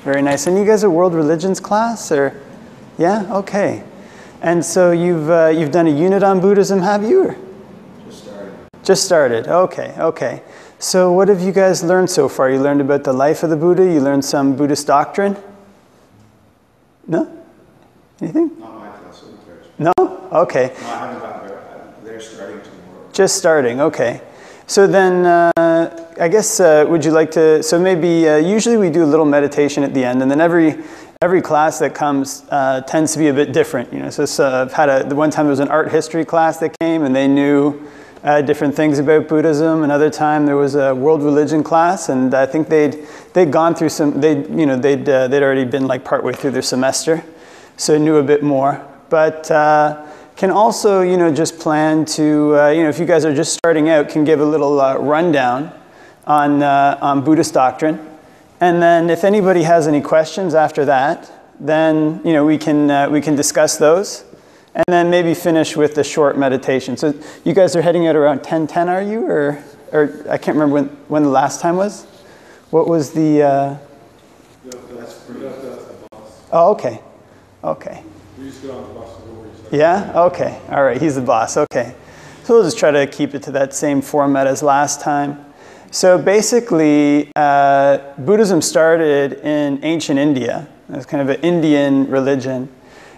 very nice. And you guys are world religions class, or? Yeah, okay. And so you've done a unit on Buddhism, have you? Or? Just started. Just started, okay, okay. So what have you guys learned so far? You learned about the life of the Buddha, you learned some Buddhist doctrine? No? Anything? Not my class, in church. No? Okay. No, I haven't gotten there. They're starting tomorrow. Just starting, okay. So then, I guess, would you like to, so maybe, usually we do a little meditation at the end, and then every class that comes tends to be a bit different, you know. So I've had the one time there was an art history class that came, and they knew different things about Buddhism. Another time there was a world religion class, and I think they'd gone through some, they'd already been like partway through their semester, so knew a bit more. But can also, you know, just plan to, you know, if you guys are just starting out, can give a little rundown on Buddhist doctrine. And then if anybody has any questions after that, then, you know, we can discuss those. And then maybe finish with the short meditation. So you guys are heading out around 10:10, are you? Or I can't remember when the last time was. What was the... Oh, okay. Okay. We just get on the bus. Yeah? Okay. All right. He's the boss. Okay. So we'll just try to keep it to that same format as last time. So basically, Buddhism started in ancient India. It was kind of an Indian religion.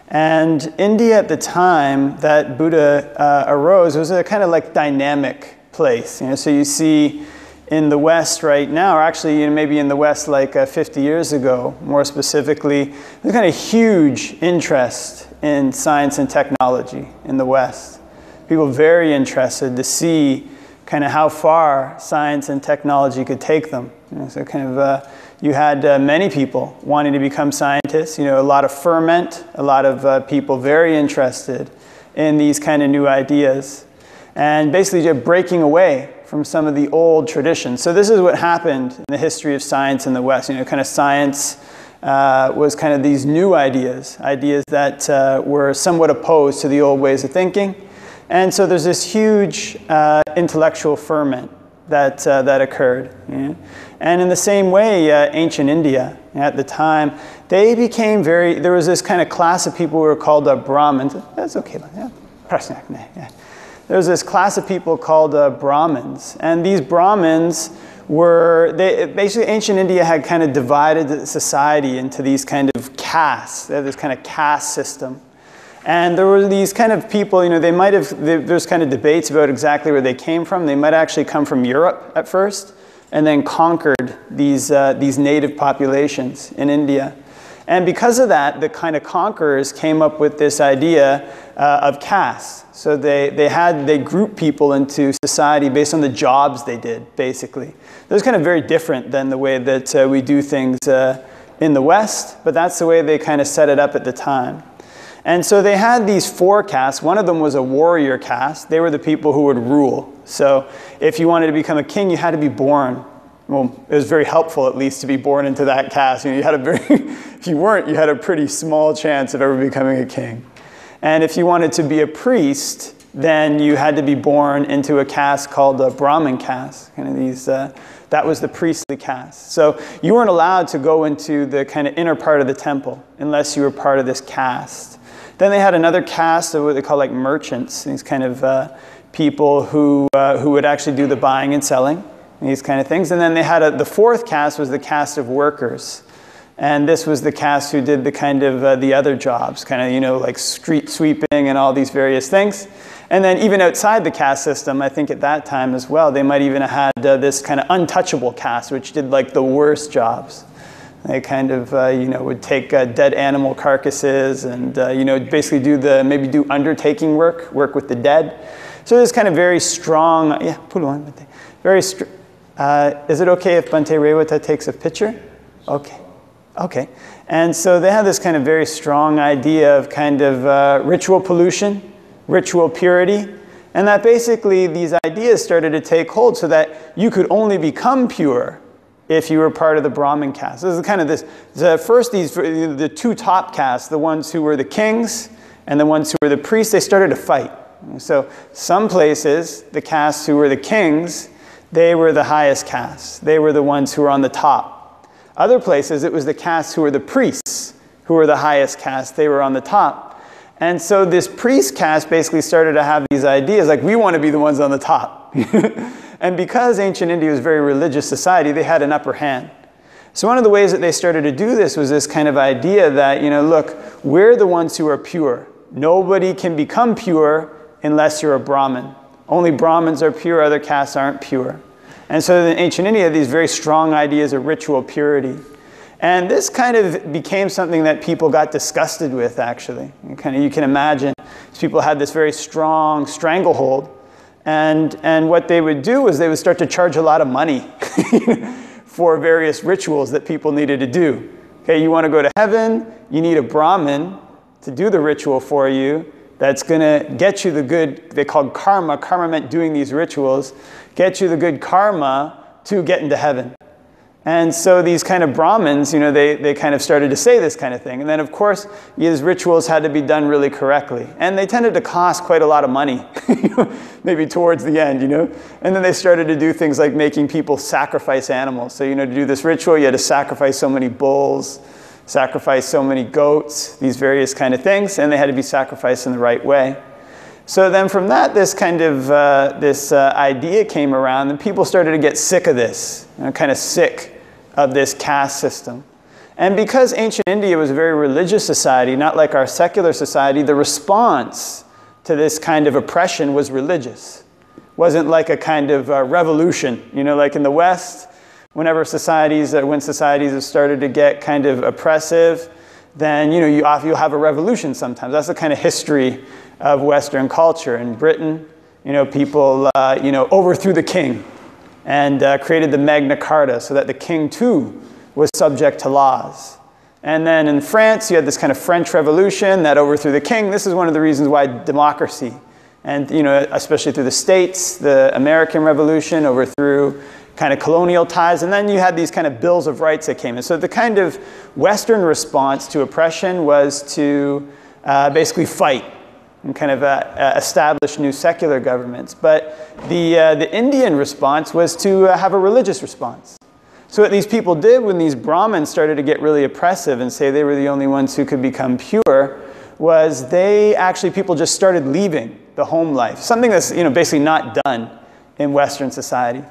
And India at the time that Buddha arose was a kind of like dynamic place. You know, so you see in the West right now, or actually, you know, maybe in the West like 50 years ago, more specifically, there's kind of huge interest in science and technology in the West. People very interested to see kind of how far science and technology could take them. You know, so kind of you had many people wanting to become scientists, you know, a lot of ferment, a lot of people very interested in these kind of new ideas, and basically just breaking away from some of the old traditions. So this is what happened in the history of science in the West. You know, kind of science was kind of these new ideas that were somewhat opposed to the old ways of thinking. And so there's this huge intellectual ferment that occurred. You know? And in the same way, ancient India at the time, they became there was this kind of class of people who were called Brahmins. That's okay. Yeah. There was this class of people called Brahmins. And these Brahmins basically ancient India had kind of divided society into these kind of castes. They had this kind of caste system. And there were these kind of people, you know, there's kind of debates about exactly where they came from. They might actually come from Europe at first, and then conquered these native populations in India. And because of that, the kind of conquerors came up with this idea of castes. So they grouped people into society based on the jobs they did, basically. It was kind of very different than the way that we do things in the West, but that's the way they kind of set it up at the time. And so they had these 4 castes. One of them was a warrior caste. They were the people who would rule. So if you wanted to become a king, you had to be born. Well, it was very helpful, at least, to be born into that caste. You know, you had if you weren't, you had a pretty small chance of ever becoming a king. And if you wanted to be a priest, then you had to be born into a caste called the Brahmin caste. Kind of that was the priestly caste. So you weren't allowed to go into the kind of inner part of the temple unless you were part of this caste. Then they had another caste of what they call like merchants, these kind of people who would actually do the buying and selling, these kind of things. And then they had the 4th caste was the caste of workers. And this was the caste who did the kind of the other jobs, kind of, you know, like street sweeping and all these various things. And then even outside the caste system, I think at that time as well, they might even have had this kind of untouchable caste, which did like the worst jobs. They kind of, you know, would take dead animal carcasses and, you know, basically maybe do undertaking work with the dead. So this kind of very strong, yeah, put on, Bhante. Very, is it okay if Bhante Rewata takes a picture? Okay. Okay. And so they have this kind of very strong idea of kind of ritual pollution, ritual purity, and that basically these ideas started to take hold so that you could only become pure if you were part of the Brahmin caste. This is kind of the 2 top castes, the ones who were the kings and the ones who were the priests, they started to fight. So some places, the castes who were the kings, they were the highest caste. They were the ones who were on the top. Other places, it was the castes who were the priests, who were the highest caste. They were on the top. And so this priest caste basically started to have these ideas, like, we want to be the ones on the top. And because ancient India was a very religious society, they had an upper hand. So one of the ways that they started to do this was this kind of idea that, look, we're the ones who are pure. Nobody can become pure unless you're a Brahmin. Only Brahmins are pure, other castes aren't pure. And so in ancient India, these very strong ideas of ritual purity. And this kind of became something that people got disgusted with, actually. You can imagine people had this very strong stranglehold. And what they would do is they would start to charge a lot of money for various rituals that people needed to do. Okay, you want to go to heaven, you need a Brahmin to do the ritual for you. That's going to get you the good, they called karma. Karma meant doing these rituals. Get you the good karma to get into heaven. And so these kind of Brahmins, they kind of started to say this kind of thing. And then, of course, these rituals had to be done really correctly. And they tended to cost quite a lot of money, maybe towards the end, And then they started to do things like making people sacrifice animals. So, to do this ritual, you had to sacrifice so many bulls, sacrifice so many goats, these various kind of things, and they had to be sacrificed in the right way. So then from that, this kind of idea came around, and people started to get sick of this, kind of sick of this caste system. And because ancient India was a very religious society, not like our secular society, the response to this kind of oppression was religious. It wasn't like a kind of revolution, like in the West. When societies have started to get kind of oppressive, then you'll have a revolution sometimes. That's the kind of history of Western culture. In Britain, people overthrew the king and created the Magna Carta so that the king too was subject to laws. And then in France, you had this kind of French Revolution that overthrew the king. This is one of the reasons why democracy, and especially through the States, the American Revolution overthrew kind of colonial ties, and then you had these kind of bills of rights that came in. So the kind of Western response to oppression was to basically fight and kind of establish new secular governments. But the Indian response was to have a religious response. So what these people did when these Brahmins started to get really oppressive and say they were the only ones who could become pure, was people just started leaving the home life, something that's basically not done in Western society.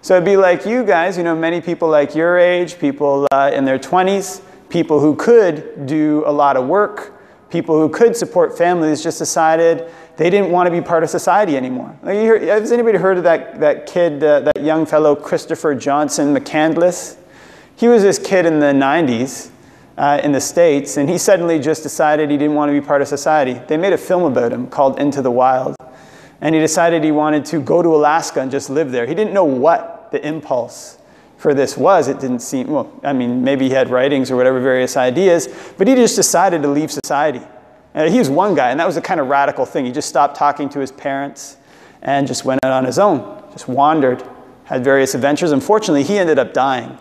So it'd be like you guys, many people like your age, people in their 20s, people who could do a lot of work, people who could support families just decided they didn't want to be part of society anymore. Has anybody heard of that kid, that young fellow, Christopher Johnson McCandless? He was this kid in the 90s in the States, and he suddenly just decided he didn't want to be part of society. They made a film about him called Into the Wild. And he decided he wanted to go to Alaska and just live there. He didn't know what the impulse for this was. It didn't seem, maybe he had writings or whatever, various ideas, but he just decided to leave society. He was one guy, and that was a kind of radical thing. He just stopped talking to his parents and just went out on his own, just wandered, had various adventures. Unfortunately, he ended up dying.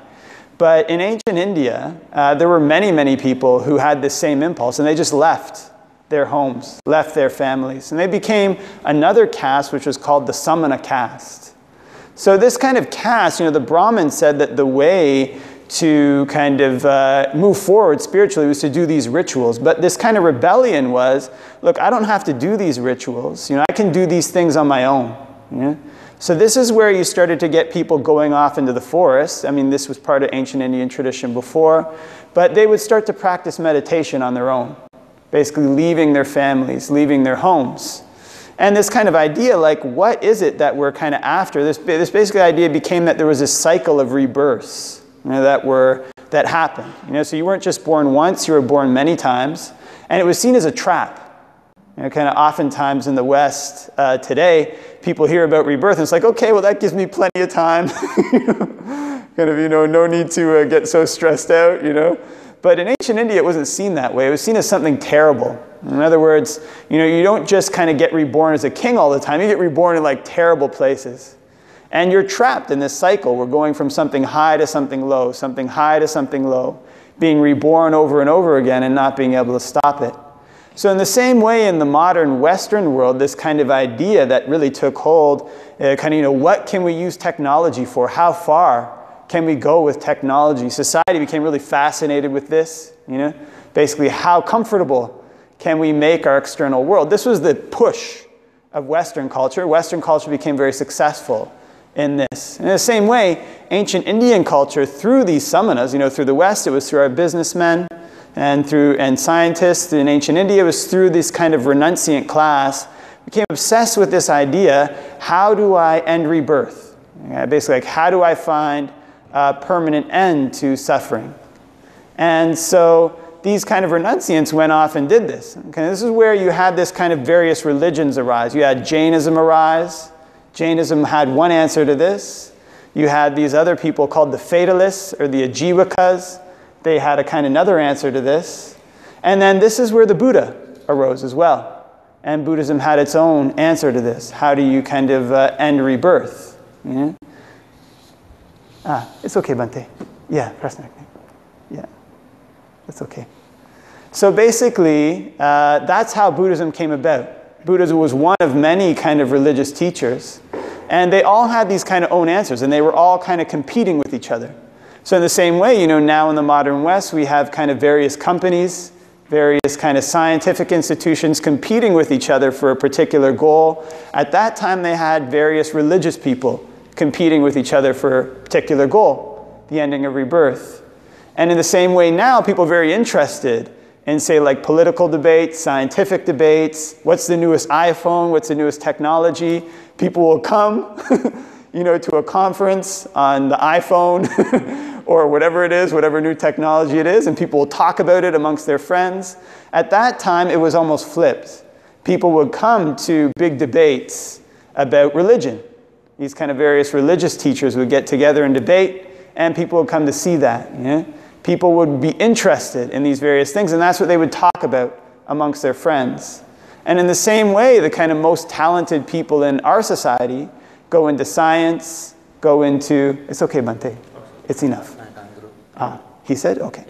But in ancient India, there were many, many people who had this same impulse, and they just left their homes, left their families. And they became another caste, which was called the Samana caste. So this kind of caste, the Brahmins said that the way to kind of move forward spiritually was to do these rituals. But this kind of rebellion was, look, I don't have to do these rituals. I can do these things on my own. So this is where you started to get people going off into the forest. This was part of ancient Indian tradition before. But they would start to practice meditation on their own, basically leaving their families, leaving their homes. And this kind of idea, like, what is it that we're kind of after? This basically idea became that there was this cycle of rebirths that happened. So you weren't just born once, you were born many times. And it was seen as a trap. Kind of oftentimes in the West today, people hear about rebirth, and it's like, okay, well, that gives me plenty of time. No need to get so stressed out, But in ancient India, it wasn't seen that way. It was seen as something terrible. In other words, you don't just kind of get reborn as a king all the time. You get reborn in like terrible places. And you're trapped in this cycle. We're going from something high to something low, something high to something low, being reborn over and over again and not being able to stop it. So in the same way, in the modern Western world, this kind of idea that really took hold, what can we use technology for? How far can we go with technology? Society became really fascinated with this, basically how comfortable can we make our external world? This was the push of Western culture. Western culture became very successful in this. In the same way, ancient Indian culture, through these samanas, through the West, it was through our businessmen and scientists. In ancient India, it was through this kind of renunciant class, became obsessed with this idea, how do I end rebirth? Basically, how do I find a permanent end to suffering? And so these kind of renunciants went off and did this. This is where you had this kind of various religions arise. You had Jainism arise. Jainism had one answer to this. You had these other people called the fatalists or the Ajivakas. They had a kind of another answer to this. And then this is where the Buddha arose as well. And Buddhism had its own answer to this. How do you kind of end rebirth? It's okay, Bhante. Yeah, Prasnak. Yeah, that's okay. So basically, that's how Buddhism came about. Buddhism was one of many kind of religious teachers. And they all had these kind of own answers, and they were all kind of competing with each other. So in the same way, now in the modern West, we have kind of various companies, various kind of scientific institutions competing with each other for a particular goal. At that time, they had various religious people competing with each other for a particular goal, the ending of rebirth. And in the same way now, people are very interested in, say, like political debates, scientific debates, what's the newest iPhone, what's the newest technology. People will come, to a conference on the iPhone or whatever it is, whatever new technology it is, and people will talk about it amongst their friends. At that time, it was almost flipped. People would come to big debates about religion. These kind of various religious teachers would get together and debate, and people would come to see that. People would be interested in these various things, and that's what they would talk about amongst their friends. And in the same way, the kind of most talented people in our society go into science, go into... It's okay, Bhante. It's enough. He said? Okay.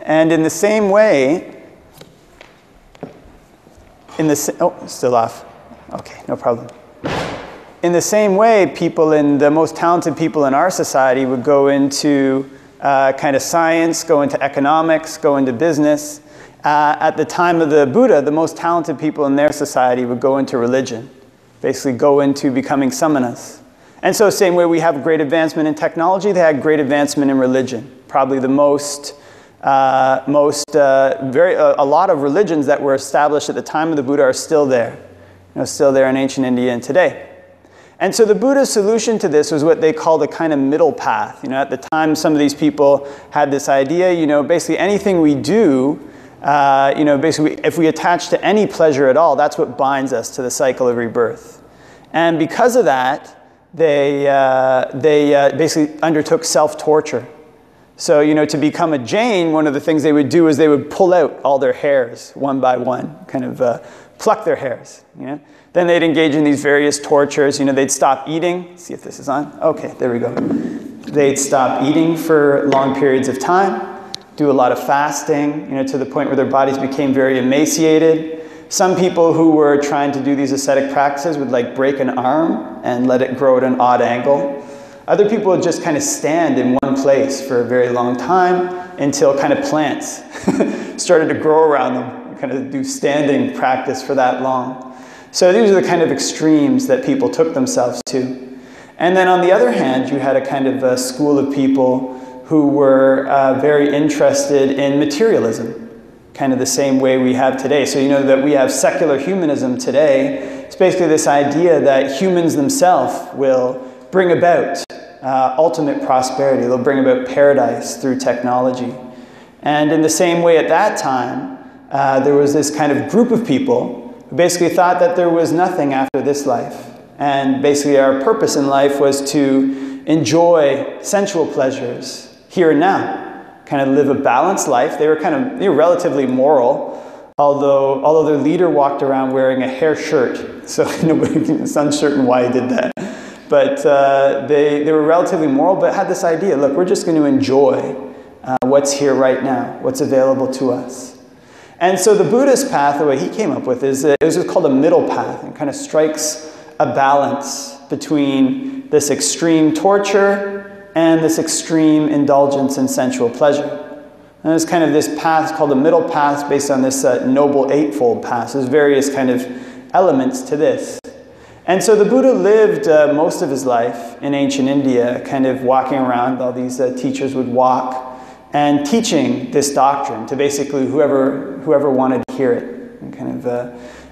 And in the same way... still off. Okay, no problem. In the same way, the most talented people in our society would go into kind of science, go into economics, go into business. At the time of the Buddha, the most talented people in their society would go into religion, basically go into becoming samanas. And so same way we have great advancement in technology, they had great advancement in religion. Probably the a lot of religions that were established at the time of the Buddha are still there. Still there in ancient India and today. And so the Buddha's solution to this was what they called a kind of middle path. At the time, some of these people had this idea, basically anything we do, basically if we attach to any pleasure at all, that's what binds us to the cycle of rebirth. And because of that, they basically undertook self-torture. So, to become a Jain, one of the things they would do is they would pull out all their hairs one by one, kind of pluck their hairs. Then they'd engage in these various tortures. They'd stop eating. See if this is on. Okay, there we go. They'd stop eating for long periods of time, do a lot of fasting, to the point where their bodies became very emaciated. Some people who were trying to do these ascetic practices would break an arm and let it grow at an odd angle. Other people would just kind of stand in one place for a very long time until kind of plants started to grow around them, kind of do standing practice for that long. So these are the kind of extremes that people took themselves to. And then on the other hand, you had a kind of a school of people who were very interested in materialism, kind of the same way we have today. So that we have secular humanism today. It's basically this idea that humans themselves will bring about ultimate prosperity. They'll bring about paradise through technology. And in the same way at that time, there was this kind of group of people who basically thought that there was nothing after this life. And basically our purpose in life was to enjoy sensual pleasures here and now, kind of live a balanced life. They were relatively moral, although their leader walked around wearing a hair shirt. So it's uncertain why he did that. But they were relatively moral, but had this idea, look, we're just going to enjoy what's here right now, what's available to us. And so the Buddhist path, the way he came up with, is it was called a middle path. It kind of strikes a balance between this extreme torture and this extreme indulgence in sensual pleasure. And there's kind of this path called the middle path based on this Noble Eightfold Path. There's various kind of elements to this. And so the Buddha lived most of his life in ancient India, kind of walking around. All these teachers would walk and teaching this doctrine to basically whoever wanted to hear it. And kind of,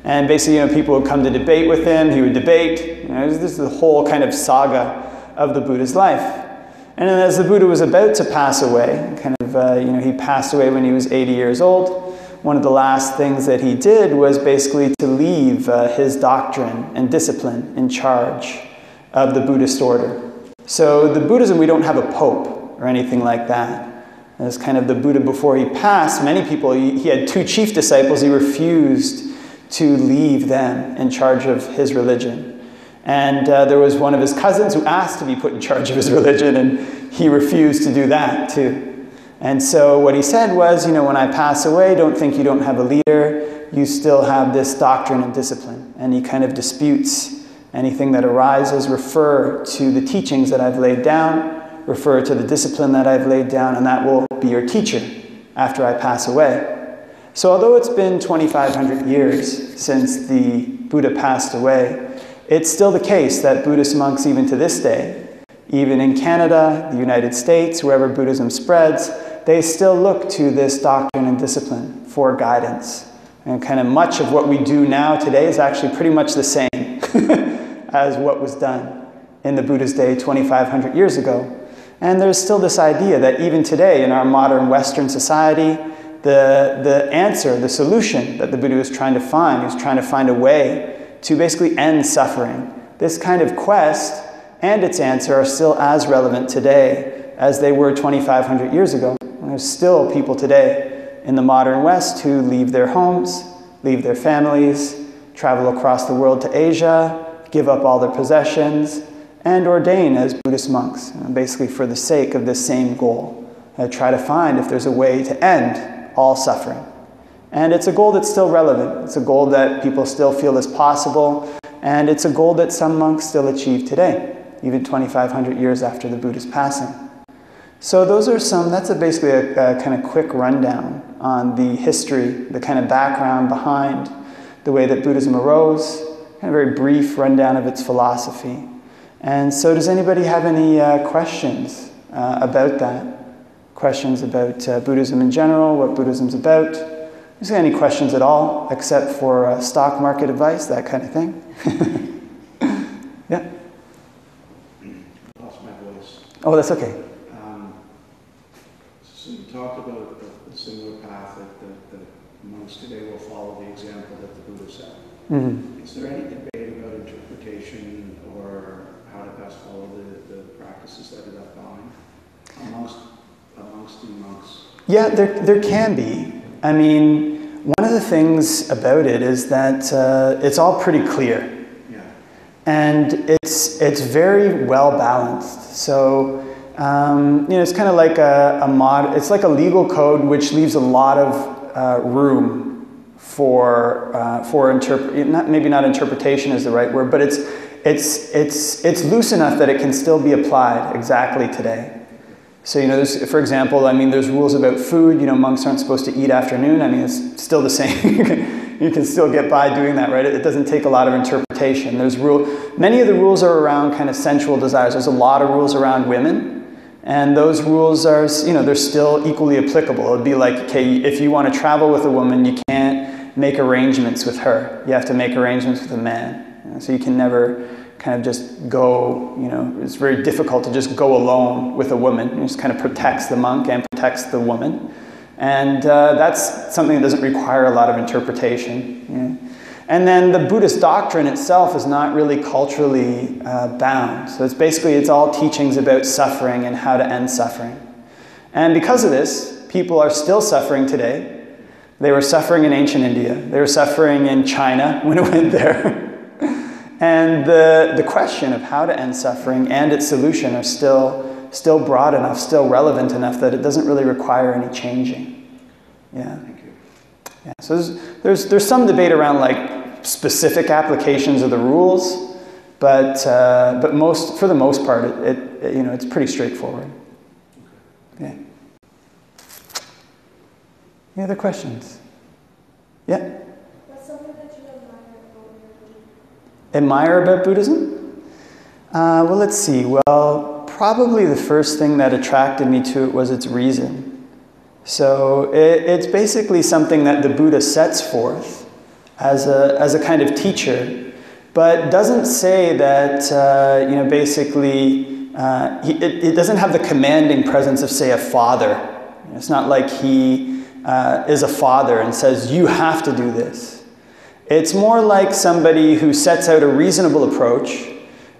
and basically, people would come to debate with him. He would debate. This is the whole kind of saga of the Buddha's life. And then as the Buddha was about to pass away, he passed away when he was 80 years old. One of the last things that he did was basically to leave his doctrine and discipline in charge of the Buddhist order. So the Buddhism, we don't have a pope or anything like that. As kind of the Buddha before he passed, many people, he had 2 chief disciples, he refused to leave them in charge of his religion. And there was one of his cousins who asked to be put in charge of his religion, and he refused to do that too. And so what he said was, when I pass away, don't think you don't have a leader. You still have this doctrine and discipline. Any kind of disputes, anything that arises, refer to the teachings that I've laid down, refer to the discipline that I've laid down, and that will be your teacher after I pass away. So although it's been 2,500 years since the Buddha passed away, it's still the case that Buddhist monks, even to this day, even in Canada, the United States, wherever Buddhism spreads, they still look to this doctrine and discipline for guidance. And kind of much of what we do now today is actually pretty much the same as what was done in the Buddha's day 2,500 years ago. And there's still this idea that even today in our modern Western society, the answer, the solution that the Buddha was trying to find, he was trying to find a way to basically end suffering. This kind of quest and its answer are still as relevant today as they were 2,500 years ago. And there's still people today in the modern West who leave their homes, leave their families, travel across the world to Asia, give up all their possessions, and ordain as Buddhist monks, basically for the sake of this same goal. Try to find if there's a way to end all suffering. And it's a goal that's still relevant. It's a goal that people still feel is possible. And it's a goal that some monks still achieve today, even 2,500 years after the Buddha's passing. So those are that's basically a kind of quick rundown on the history, the kind of background behind the way that Buddhism arose, kind of a very brief rundown of its philosophy. And so does anybody have any questions about that? Questions about Buddhism in general, what Buddhism's about? Is there any questions at all, except for stock market advice, that kind of thing? Yeah? Lost my voice. Oh, that's okay. So you talked about the similar path that monks today will follow the example that the Buddha set. Mm-hmm. Is there any debate about interpretation or how to best follow the practices that are left behind amongst the monks? Yeah, there can be. I mean, one of the things about it is that it's all pretty clear. Yeah. And it's very well balanced. So, it's kind of like it's like a legal code which leaves a lot of room for maybe not interpretation is the right word, but it's loose enough that it can still be applied exactly today. So, for example, there's rules about food. Monks aren't supposed to eat after noon. It's still the same. You can still get by doing that, right? It doesn't take a lot of interpretation. Many of the rules are around kind of sensual desires. There's a lot of rules around women, and those rules are, they're still equally applicable. It'd be like, okay, if you want to travel with a woman, you can't make arrangements with her. You have to make arrangements with a man. So you can never kind of just go, it's very difficult to just go alone with a woman. It just kind of protects the monk and protects the woman. And that's something that doesn't require a lot of interpretation. And then the Buddhist doctrine itself is not really culturally bound. So it's all teachings about suffering and how to end suffering. And because of this, people are still suffering today. They were suffering in ancient India. They were suffering in China when it went there. And the question of how to end suffering and its solution are still broad enough, still relevant enough that it doesn't really require any changing. Yeah. Thank you. Yeah. So there's some debate around like specific applications of the rules, But for the most part, it's pretty straightforward. Yeah. Any other questions? Yeah? What's something that you admire about Buddhism? Admire about Buddhism? Well, let's see. Well, probably the first thing that attracted me to it was its reason. So it's basically something that the Buddha sets forth as a kind of teacher, but doesn't say that, basically, it doesn't have the commanding presence of, say, a father. It's not like he is a father and says, you have to do this. It's more like somebody who sets out a reasonable approach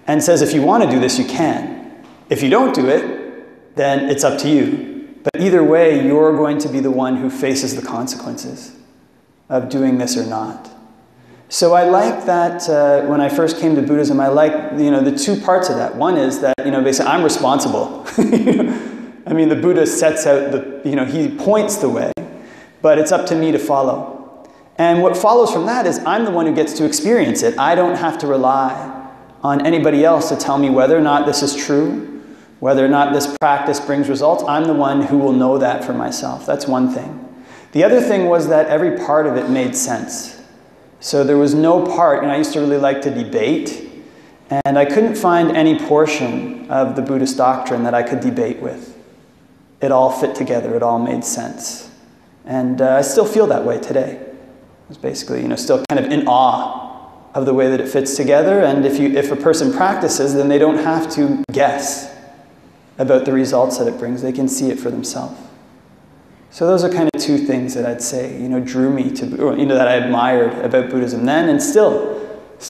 and says, if you want to do this, you can. If you don't do it, then it's up to you. But either way, you're going to be the one who faces the consequences of doing this or not. So I like that when I first came to Buddhism, I like the two parts of that. One is that basically I'm responsible. I mean, the Buddha sets out he points the way, but it's up to me to follow. And what follows from that is I'm the one who gets to experience it. I don't have to rely on anybody else to tell me whether or not this is true, whether or not this practice brings results. I'm the one who will know that for myself. That's one thing. The other thing was that every part of it made sense. So there was no part, I used to really like to debate, and I couldn't find any portion of the Buddhist doctrine that I could debate with. It all fit together, it all made sense. And I still feel that way today. It's basically, still kind of in awe of the way that it fits together, and if a person practices, then they don't have to guess about the results that it brings. They can see it for themselves. So those are kind of two things that I'd say, drew me to, that I admired about Buddhism then, and still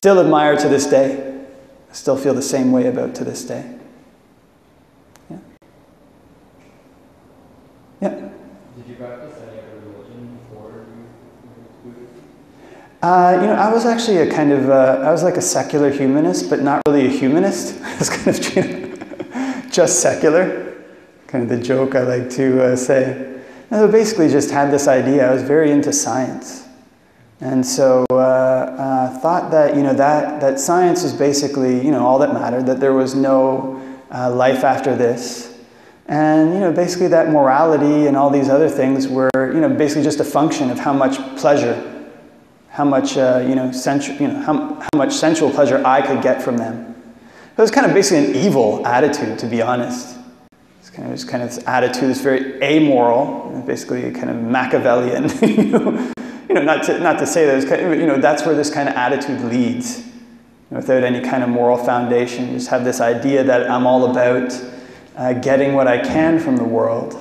admire to this day. I still feel the same way about to this day. Yeah. Yeah. Did you practice any other religion before you moved to Buddhism? I was actually I was like a secular humanist, but not really a humanist. I was kind of just secular, kind of the joke I like to say. And I basically just had this idea. I was very into science. And so thought that, that science was basically, all that mattered, that there was no life after this. And, basically that morality and all these other things were, basically just a function of how much pleasure, how much, how much sensual pleasure I could get from them. It was kind of basically an evil attitude, to be honest. It was kind of this attitude that's very amoral, basically kind of Machiavellian. Not to say that, it's kind of, that's where this kind of attitude leads. Without any kind of moral foundation, you just have this idea that I'm all about getting what I can from the world.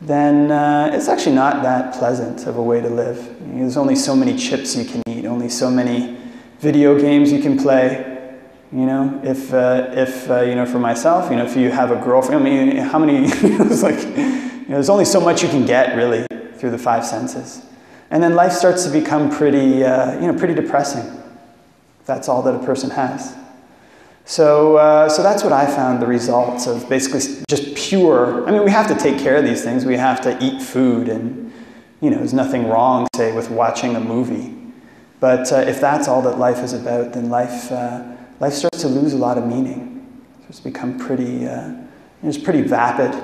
Then it's actually not that pleasant of a way to live. There's only so many chips you can eat, only so many video games you can play. If for myself, if you have a girlfriend, how many, it's like, there's only so much you can get, really, through the five senses. And then life starts to become pretty, pretty depressing. That's all that a person has. So that's what I found the results of basically just pure, we have to take care of these things. We have to eat food and, there's nothing wrong, say, with watching a movie. But if that's all that life is about, then life starts to lose a lot of meaning. It starts to become pretty, it's pretty vapid.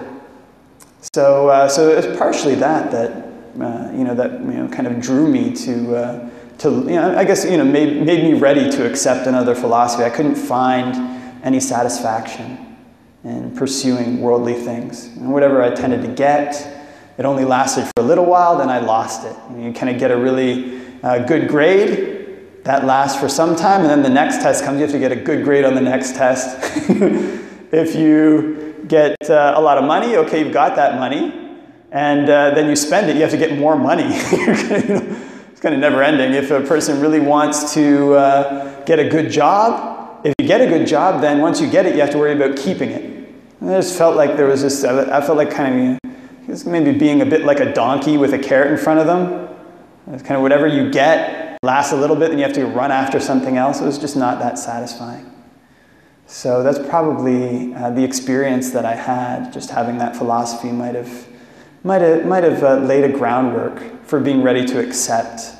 So it's partially that kind of drew me to I guess, made me ready to accept another philosophy. I couldn't find any satisfaction in pursuing worldly things. And whatever I tended to get, it only lasted for a little while, then I lost it. You kind of get a really good grade. That lasts for some time, and then the next test comes. You have to get a good grade on the next test. If you get a lot of money, okay, you've got that money, and then you spend it, you have to get more money. It's kind of never ending. If a person really wants to get a good job, if you get a good job, then once you get it, you have to worry about keeping it. And I just felt like there was this, I felt like kind of maybe being a bit like a donkey with a carrot in front of them. It's kind of whatever you get lasts a little bit, and you have to run after something else. It was just not that satisfying. So that's probably the experience that I had. Just having that philosophy might have laid a groundwork for being ready to accept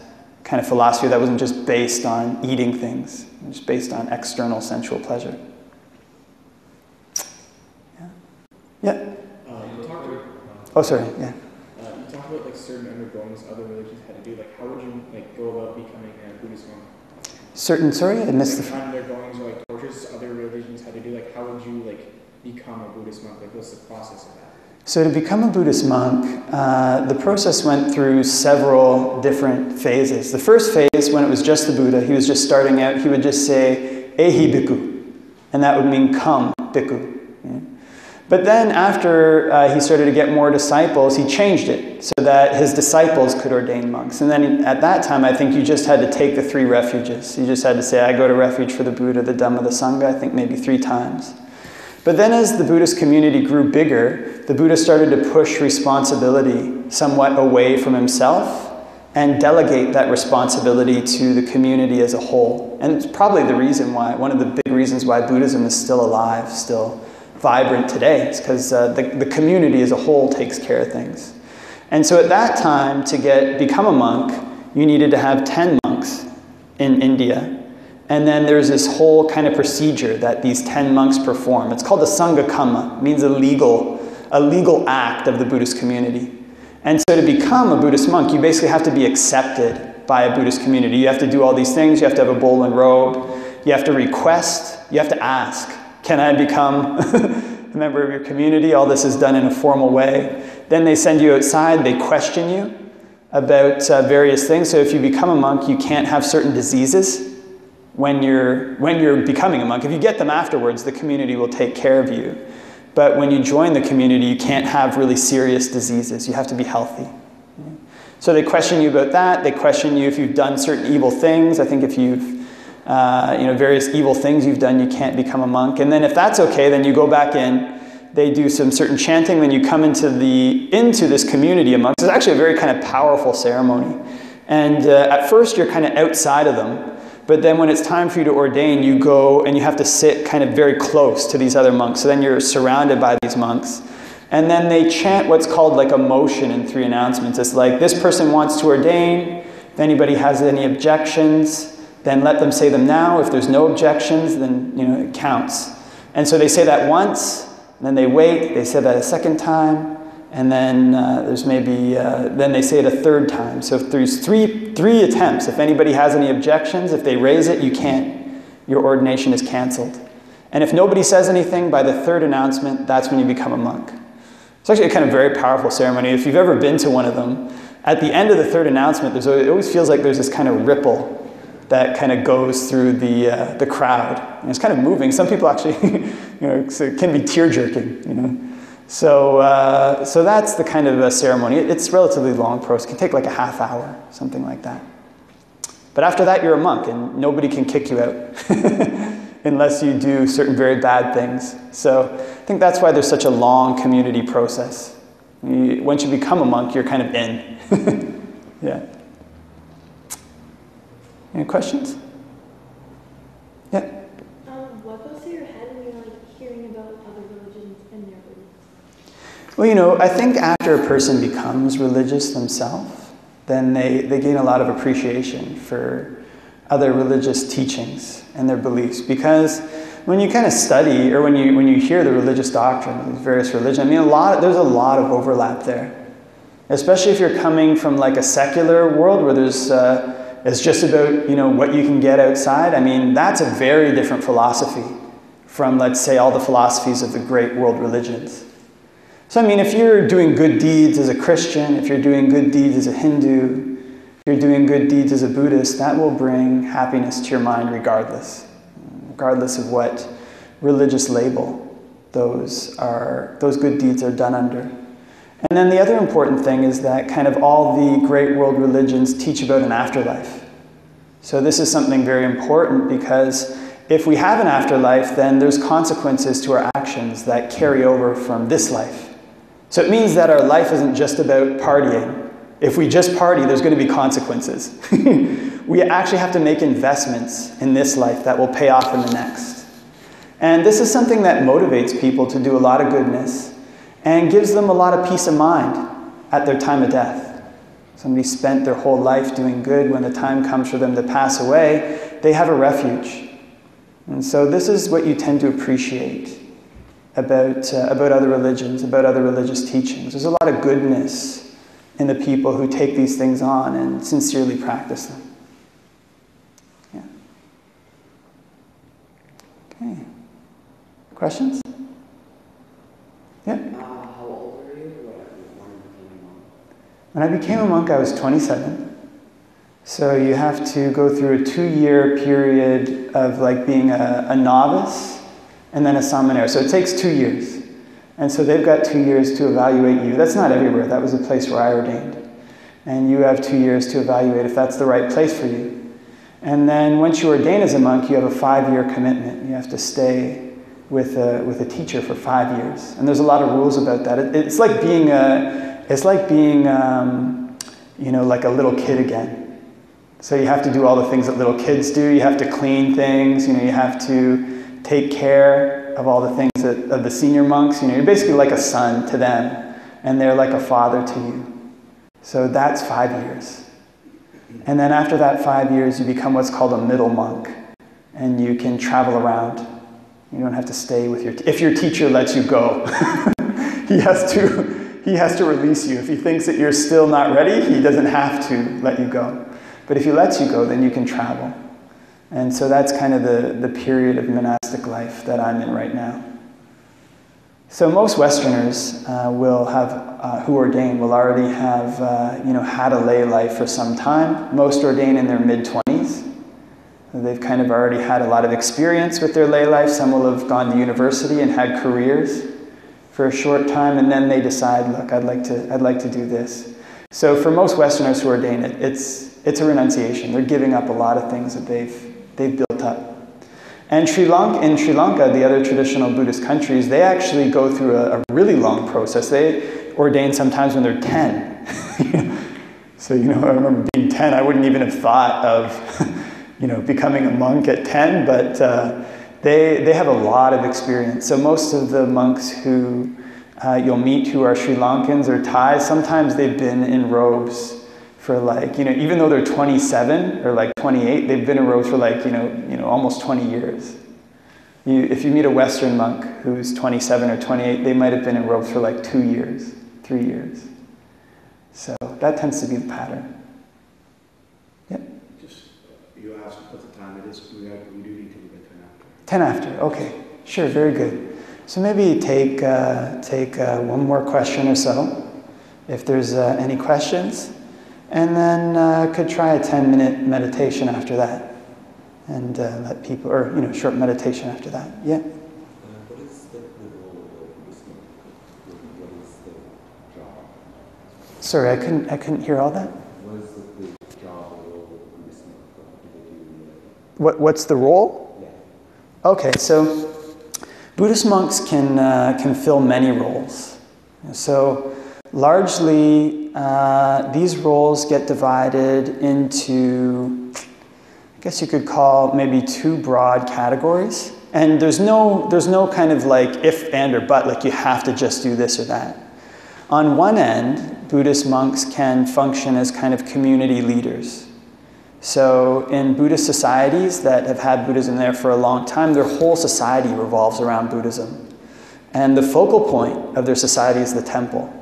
kind of philosophy that wasn't just based on eating things, just based on external sensual pleasure. Yeah. You talked about, Oh, sorry. Yeah. you talked about like certain undergoings other religions had to do. Like, how would you like go about becoming a Buddhist monk? Certain. Sorry, I missed Like, undergoings or like tortures other religions had to do. Like, how would you like become a Buddhist monk? Like, what's the process of that? So to become a Buddhist monk, the process went through several different phases. The first phase, when it was just the Buddha, he was just starting out, he would just say, Ehi bhikkhu, and that would mean come, bhikkhu. Yeah. But then after he started to get more disciples, he changed it so that his disciples could ordain monks. And then at that time, I think you just had to take the 3 refuges. You just had to say, I go to refuge for the Buddha, the Dhamma, the Sangha, I think maybe 3 times. But then as the Buddhist community grew bigger, the Buddha started to push responsibility somewhat away from himself and delegate that responsibility to the community as a whole. And it's probably the reason why, one of the big reasons why Buddhism is still alive, still vibrant today. It's because the community as a whole takes care of things. And so at that time, to become a monk, you needed to have 10 monks in India. And then there's this whole kind of procedure that these 10 monks perform. It's called the Sangha Kamma. It means a legal act of the Buddhist community. And so to become a Buddhist monk, you basically have to be accepted by a Buddhist community. You have to do all these things. You have to have a bowl and robe. You have to request. You have to ask, can I become a member of your community? All this is done in a formal way. Then they send you outside. They question you about various things. So if you become a monk, you can't have certain diseases when you're becoming a monk. If you get them afterwards, the community will take care of you. But when you join the community, you can't have really serious diseases. You have to be healthy. So they question you about that. They question you if you've done certain evil things. I think if you've, various evil things you've done, you can't become a monk. And then if that's okay, then you go back in. They do some certain chanting. Then you come into this community of monks. It's actually a very kind of powerful ceremony. And at first, you're kind of outside of them. But then when it's time for you to ordain, you go and you have to sit kind of very close to these other monks. So then you're surrounded by these monks. And then they chant what's called like a motion in 3 announcements. It's like, this person wants to ordain. If anybody has any objections, then let them say them now. If there's no objections, then it counts. And so they say that once, then they wait. They say that a second time. And then there's maybe, then they say it a 3rd time. So if there's three attempts, if anybody has any objections, if they raise it, you can't. Your ordination is canceled. And if nobody says anything by the 3rd announcement, that's when you become a monk. It's actually a kind of very powerful ceremony. If you've ever been to one of them, at the end of the 3rd announcement, it always feels like there's this kind of ripple that kind of goes through the crowd. And it's kind of moving. Some people actually, it can be tear-jerking, So that's the kind of ceremony. It's relatively long process. It can take like a half hour, something like that. But after that, you're a monk, and nobody can kick you out unless you do certain very bad things. So I think that's why there's such a long community process. Once you become a monk, you're kind of in. Yeah. Any questions? Yeah. What goes through your head when you're hearing about other religions and their beliefs? Well, I think after a person becomes religious themselves, then they gain a lot of appreciation for other religious teachings and their beliefs. Because when you kind of study, or when you hear the religious doctrine of these various religions, there's a lot of overlap there. Especially if you're coming from like a secular world where it's just about what you can get outside. That's a very different philosophy from, let's say, all the philosophies of the great world religions. So if you're doing good deeds as a Christian, if you're doing good deeds as a Hindu, if you're doing good deeds as a Buddhist, that will bring happiness to your mind regardless of what religious label those good deeds are done under. And then the other important thing is that kind of all the great world religions teach about an afterlife. So this is something very important, because if we have an afterlife, then there's consequences to our actions that carry over from this life. So it means that our life isn't just about partying. If we just party, there's going to be consequences. We actually have to make investments in this life that will pay off in the next. And this is something that motivates people to do a lot of goodness and gives them a lot of peace of mind at their time of death. Somebody spent their whole life doing good. When the time comes for them to pass away, they have a refuge. And so this is what you tend to appreciate about other religions, about other religious teachings. There's a lot of goodness in the people who take these things on and sincerely practice them. Yeah. Okay. Questions? Yeah? How old were you when you became a monk? When I became a monk, I was 27. So you have to go through a 2-year period of like being a novice and then a samanera. So it takes 2 years. And so they've got 2 years to evaluate you. That's not everywhere. That was the place where I ordained. And you have 2 years to evaluate if that's the right place for you. And then once you ordain as a monk, you have a 5-year commitment. You have to stay with a teacher for 5 years. And there's a lot of rules about that. It's like being like a little kid again. So you have to do all the things that little kids do. You have to clean things. You have to take care of all the things of the senior monks. You're basically like a son to them, and they're like a father to you. So that's 5 years. And then after that 5 years, you become what's called a middle monk, and you can travel around. You don't have to stay with if your teacher lets you go. He has to release you. If he thinks that you're still not ready, he doesn't have to let you go. But if he lets you go, then you can travel. And so that's kind of the period of monastic life that I'm in right now. So most Westerners will have, who ordain, will already have, had a lay life for some time. Most ordain in their mid-20s. They've kind of already had a lot of experience with their lay life. Some will have gone to university and had careers for a short time, and then they decide, look, I'd like to do this. So for most Westerners who ordain, it's a renunciation. They're giving up a lot of things that they've built up. And in Sri Lanka, the other traditional Buddhist countries, they actually go through a really long process. They ordain sometimes when they're 10. So, I remember being 10, I wouldn't even have thought of, becoming a monk at 10, but they have a lot of experience. So most of the monks who you'll meet who are Sri Lankans or Thais, sometimes they've been in robes for even though they're 27 or 28, they've been in robes for almost 20 years. If you meet a Western monk who's 27 or 28, they might have been in robes for 2 years, 3 years. So that tends to be the pattern. Yeah. You asked what the time it is. We do need to leave at 10 after. Okay, sure, very good. So maybe take one more question or so, if there's any questions. And then could try a 10-minute meditation after that, and let people, or short meditation after that. Yeah. What is the role of Buddhist monk? What is the job? Sorry, I couldn't hear all that. What is the job or role of Buddhist monk? What do they do? What's the role? Yeah. Okay, so Buddhist monks can fill many roles. So largely, these roles get divided into, I guess you could call maybe 2 broad categories. And there's no kind of if, and, or but, you have to just do this or that. On one end, Buddhist monks can function as kind of community leaders. So in Buddhist societies that have had Buddhism there for a long time, their whole society revolves around Buddhism. And the focal point of their society is the temple.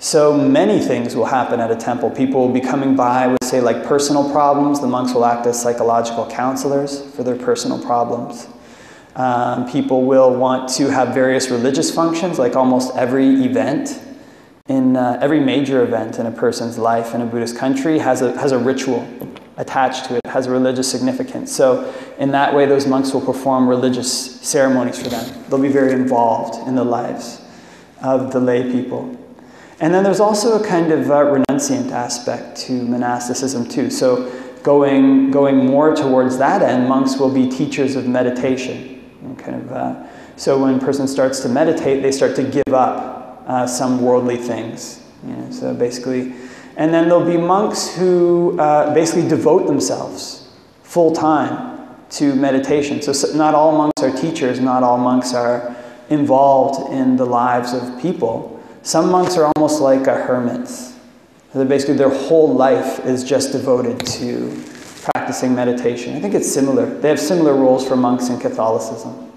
So many things will happen at a temple. People will be coming by with, say, personal problems. The monks will act as psychological counselors for their personal problems. People will want to have various religious functions, almost every event. Every major event in a person's life in a Buddhist country has a ritual attached to it, has a religious significance. So in that way, those monks will perform religious ceremonies for them. They'll be very involved in the lives of the lay people. And then there's also a kind of renunciant aspect to monasticism too. So going more towards that end, monks will be teachers of meditation. So when a person starts to meditate, they start to give up some worldly things. So basically, and then there'll be monks who basically devote themselves full time to meditation. So not all monks are teachers, not all monks are involved in the lives of people. Some monks are almost like hermits. So basically their whole life is just devoted to practicing meditation. I think it's similar. They have similar roles for monks in Catholicism.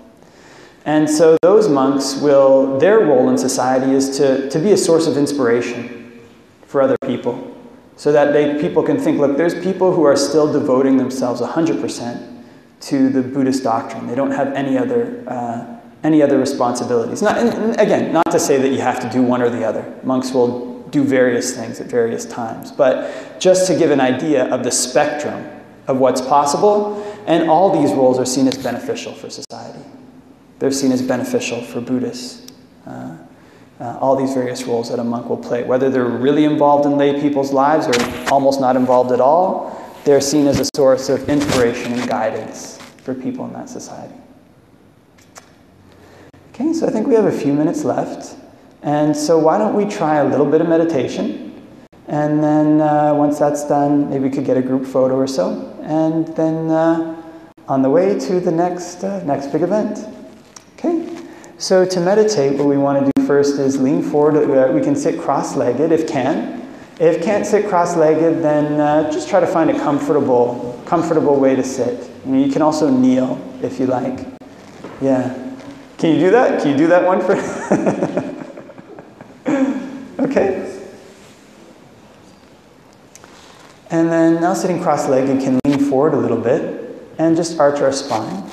And so those monks their role in society is to be a source of inspiration for other people. So that people can think, look, there's people who are still devoting themselves 100% to the Buddhist doctrine. They don't have any other responsibilities. And again, not to say that you have to do one or the other. Monks will do various things at various times. But just to give an idea of the spectrum of what's possible, and all these roles are seen as beneficial for society. They're seen as beneficial for Buddhists. All these various roles that a monk will play, whether they're really involved in lay people's lives or almost not involved at all, they're seen as a source of inspiration and guidance for people in that society. Okay, so I think we have a few minutes left. And so why don't we try a little bit of meditation? And then once that's done, maybe we could get a group photo or so. And then on the way to the next big event. Okay, so to meditate, what we want to do first is lean forward. We can sit cross-legged if can. If can't sit cross-legged, then just try to find a comfortable way to sit. You can also kneel if you like. Yeah. Can you do that? Can you do that one for? Okay. And then now sitting cross-legged, can lean forward a little bit and just arch our spine.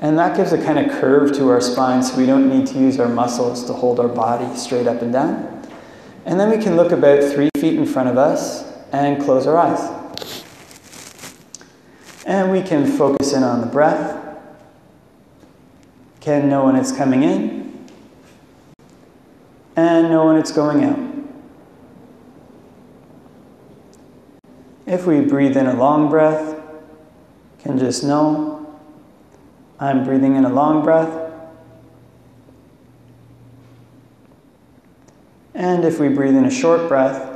And that gives a kind of curve to our spine, so we don't need to use our muscles to hold our body straight up and down. And then we can look about 3 feet in front of us and close our eyes. And we can focus in on the breath. Can know when it's coming in and know when it's going out. If we breathe in a long breath, can just know I'm breathing in a long breath. And if we breathe in a short breath,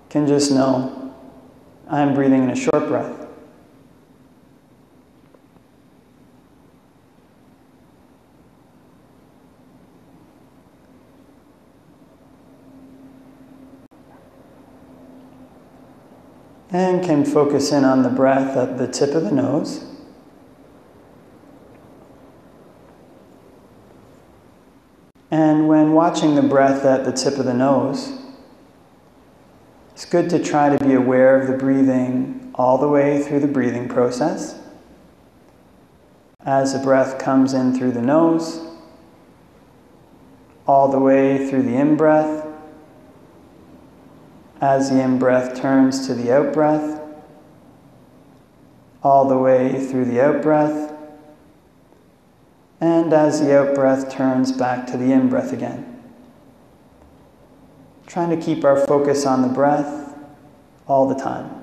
can just know I'm breathing in a short breath. And can focus in on the breath at the tip of the nose. And when watching the breath at the tip of the nose, it's good to try to be aware of the breathing all the way through the breathing process. As the breath comes in through the nose, all the way through the in-breath, as the in-breath turns to the out-breath, all the way through the out-breath, and as the out-breath turns back to the in-breath again. Trying to keep our focus on the breath all the time.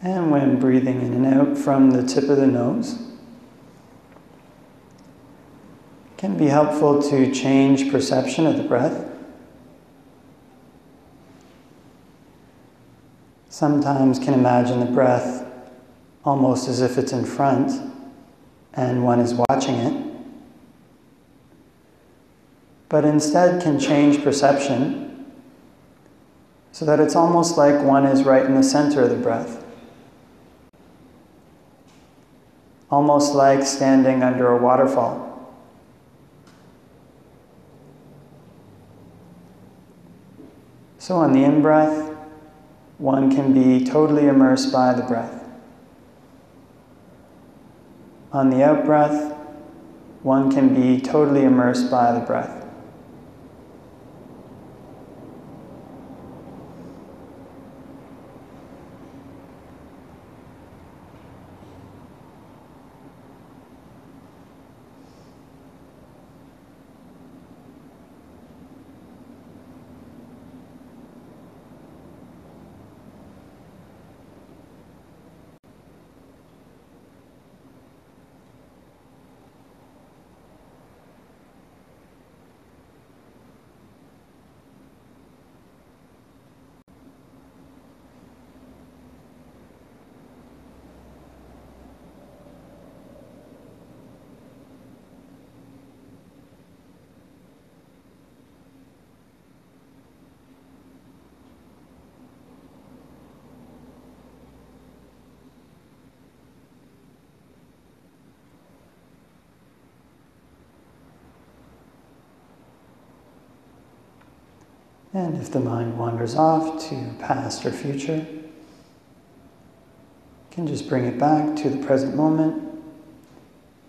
And when breathing in and out from the tip of the nose, it can be helpful to change perception of the breath. Sometimes can imagine the breath almost as if it's in front and one is watching it. But instead can change perception so that it's almost like one is right in the center of the breath. Almost like standing under a waterfall. So on the in-breath, one can be totally immersed by the breath. On the out-breath, one can be totally immersed by the breath. And if the mind wanders off to past or future, you can just bring it back to the present moment,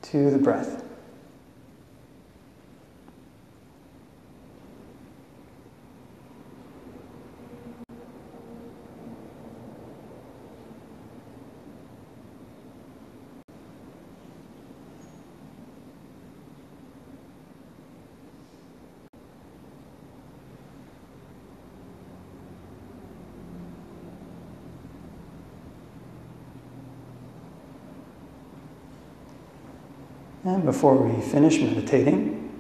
to the breath. And before we finish meditating,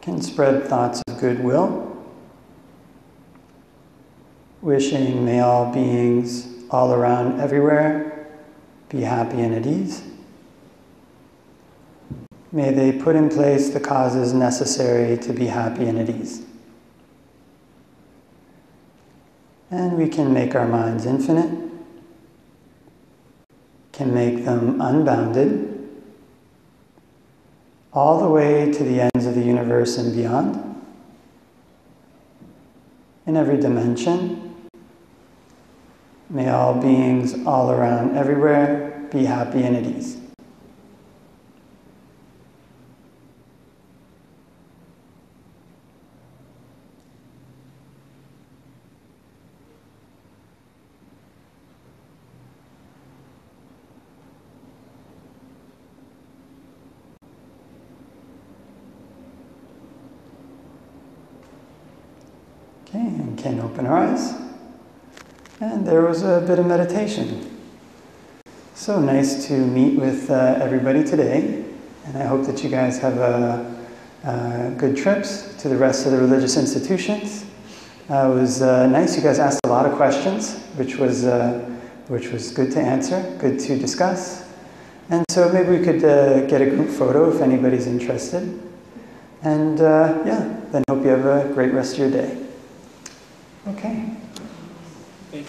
can spread thoughts of goodwill, wishing may all beings all around everywhere be happy and at ease. May they put in place the causes necessary to be happy and at ease. And we can make our minds infinite, can make them unbounded, all the way to the ends of the universe and beyond, in every dimension. May all beings all around everywhere be happy and at ease. Okay, and can open our eyes. And there was a bit of meditation. So nice to meet with everybody today. And I hope that you guys have good trips to the rest of the religious institutions. It was nice. You guys asked a lot of questions, which was good to answer, good to discuss. And so maybe we could get a group photo if anybody's interested. And yeah, then hope you have a great rest of your day. Okay.